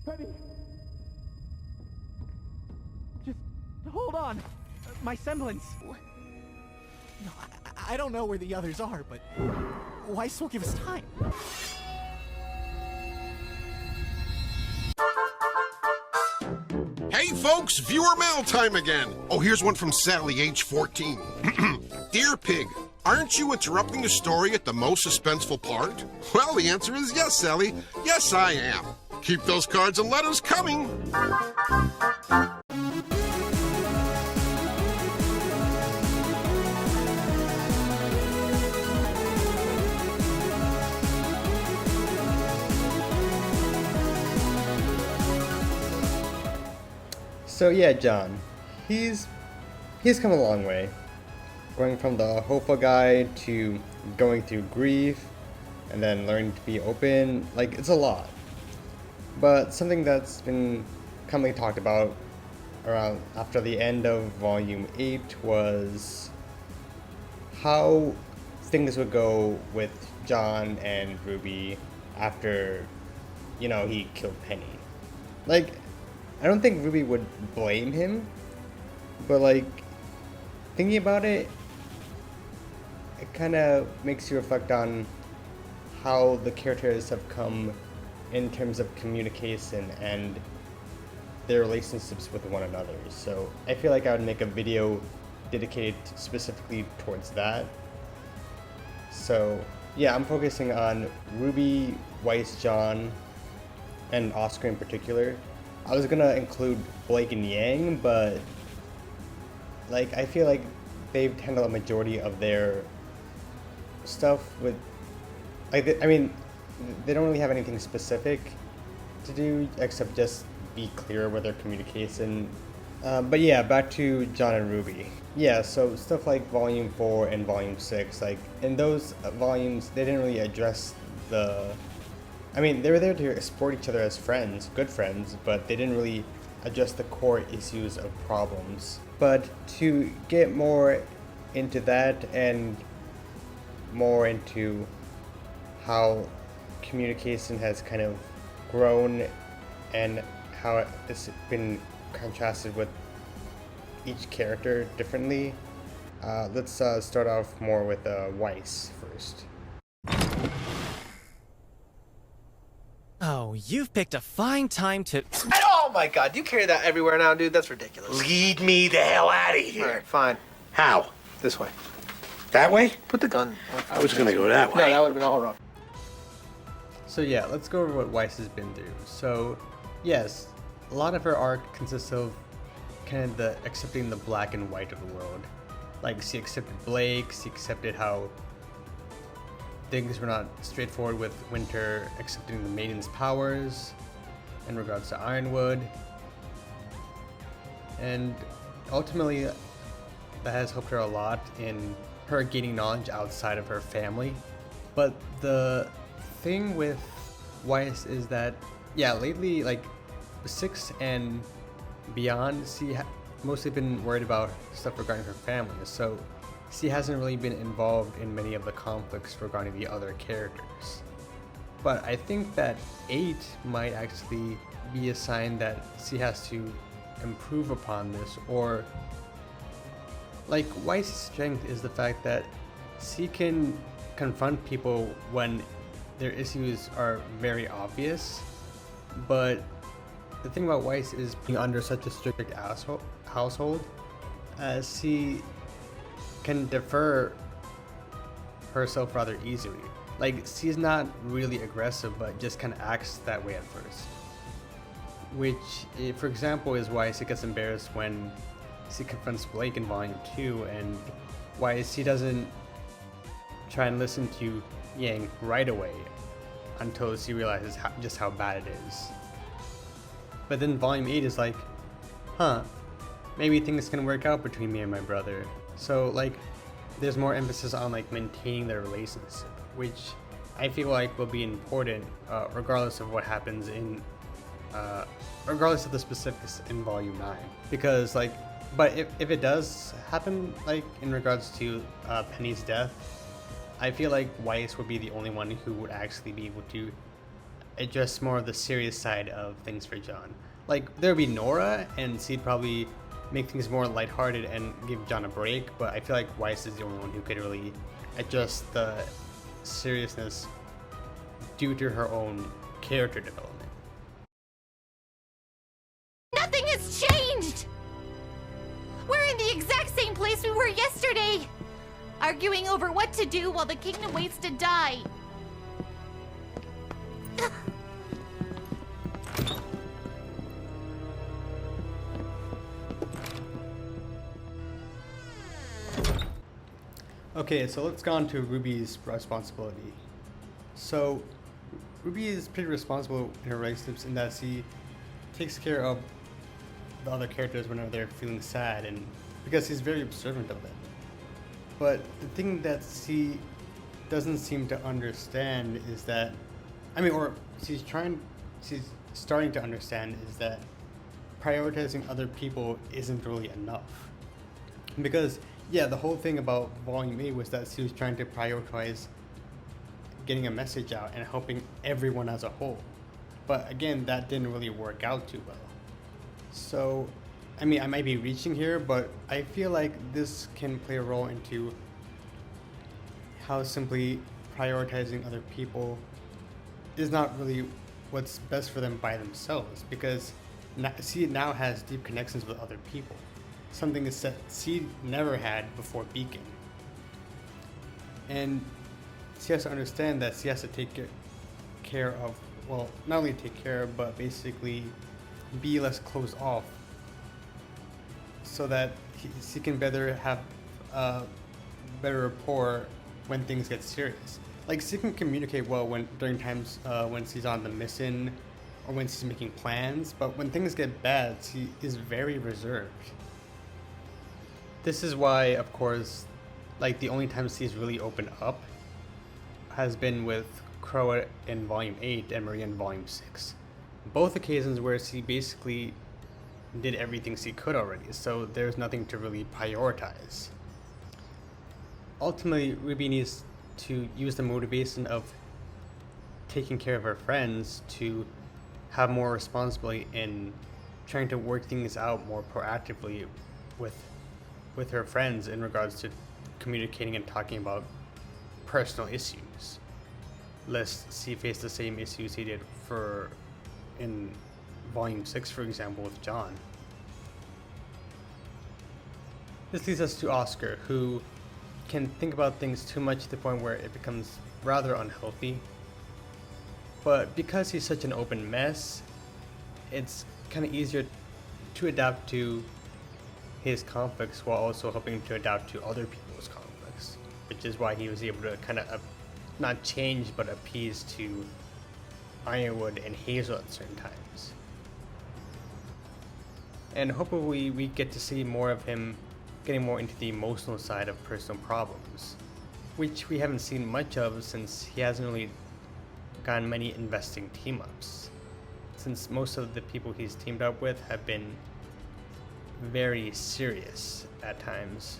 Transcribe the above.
Penny! Just hold on. My semblance. No, I don't know where the others are, but Weiss will give us time. Hey folks, viewer mail time again. Oh, here's one from Sally, age 14. Dear Pig, aren't you interrupting the story at the most suspenseful part? Well, the answer is yes, Sally. Yes, I am. Keep those cards and letters coming. So yeah, John, he's come a long way, going from the hopeful guy to going through grief, and then learning to be open. Like, it's a lot. But something that's been commonly talked about around after the end of Volume 8 was how things would go with John and Ruby after, he killed Penny. Like, I don't think Ruby would blame him, but like, thinking about it, it kind of makes you reflect on how the characters have come in terms of communication and their relationships with one another. So I feel like I would make a video dedicated specifically towards that. So yeah, I'm focusing on Ruby, Weiss, John, and Oscar in particular. I was gonna include Blake and Yang, but like, I feel like they've handled a majority of their stuff with, like, they don't really have anything specific to do except just be clear with their communication. But yeah, back to John and Ruby. Yeah, so stuff like Volume 4 and Volume 6, like, in those volumes, they didn't really address they were there to support each other as friends, good friends, but they didn't really address the core issues of problems. But to get more into that and more into how communication has kind of grown and how it's been contrasted with each character differently, let's start off more with Weiss first. Oh, you've picked a fine time to... Oh my god, you carry that everywhere now, dude? That's ridiculous. Lead me the hell out of here. Alright, fine. How? This way. That way? Put the gun. I was gonna go that way. No, that would have been all wrong. So yeah, let's go over what Weiss has been through. So yes, a lot of her arc consists of kind of the accepting the black and white of the world. Like, she accepted Blake, she accepted how things were not straightforward with Winter accepting the Maiden's powers in regards to Ironwood. And ultimately, that has helped her a lot in her gaining knowledge outside of her family. But the thing with Weiss is that, yeah, lately, like 6 and beyond, she mostly been worried about stuff regarding her family. So she hasn't really been involved in many of the conflicts regarding the other characters. But I think that 8 might actually be a sign that she has to improve upon this, or like, Weiss' strength is the fact that she can confront people when their issues are very obvious, but the thing about Weiss is being under such a strict household, she can defer herself rather easily. Like, she's not really aggressive, but just kind of acts that way at first. Which, for example, is why she gets embarrassed when she confronts Blake in Volume 2, and why she doesn't try and listen to Yang right away until she realizes just how bad it is. But then Volume 8 is like, maybe things can work out between me and my brother. So, like, there's more emphasis on, like, maintaining their relationship, which I feel like will be important regardless of what happens in regardless of the specifics in Volume 9. Because, like, but if it does happen, like, in regards to Penny's death, I feel like Weiss would be the only one who would actually be able to address more of the serious side of things for John. Like, there'd be Nora, and she'd probably make things more lighthearted and give John a break, but I feel like Weiss is the only one who could really address the seriousness due to her own character development. Nothing has changed! We're in the exact same place we were yesterday! Arguing over what to do while the kingdom waits to die. Okay, so let's go on to Ruby's responsibility. So, Ruby is pretty responsible in her relationships in that she takes care of the other characters whenever they're feeling sad, and because she's very observant of them. But the thing that she doesn't seem to understand is that, she's starting to understand is that prioritizing other people isn't really enough. Because, yeah, the whole thing about Volume 8 was that she was trying to prioritize getting a message out and helping everyone as a whole. But again, that didn't really work out too well. So, I might be reaching here, but I feel like this can play a role into how simply prioritizing other people is not really what's best for them by themselves, because she now has deep connections with other people, something that she never had before Beacon. And she has to understand that she has to take care of, well, not only take care of, but basically be less closed off, so that she can better have better rapport when things get serious. Like, she can communicate well during times when she's on the mission or when she's making plans, but when things get bad, she is very reserved. This is why, of course, like, the only time she's really opened up has been with Crow in Volume 8 and Maria in Volume 6. Both occasions where she basically did everything she could already, so there's nothing to really prioritize. Ultimately, Ruby needs to use the motivation of taking care of her friends to have more responsibility in trying to work things out more proactively with her friends in regards to communicating and talking about personal issues, lest she face the same issues he did in Volume 6, for example, with John. This leads us to Oscar, who can think about things too much to the point where it becomes rather unhealthy. But because he's such an open mess, it's kind of easier to adapt to his conflicts while also hoping to adapt to other people's conflicts, which is why he was able to kind of not change but appease to Ironwood and Hazel at certain times. And hopefully we get to see more of him getting more into the emotional side of personal problems, which we haven't seen much of since he hasn't really gotten many investing team-ups, since most of the people he's teamed up with have been very serious at times.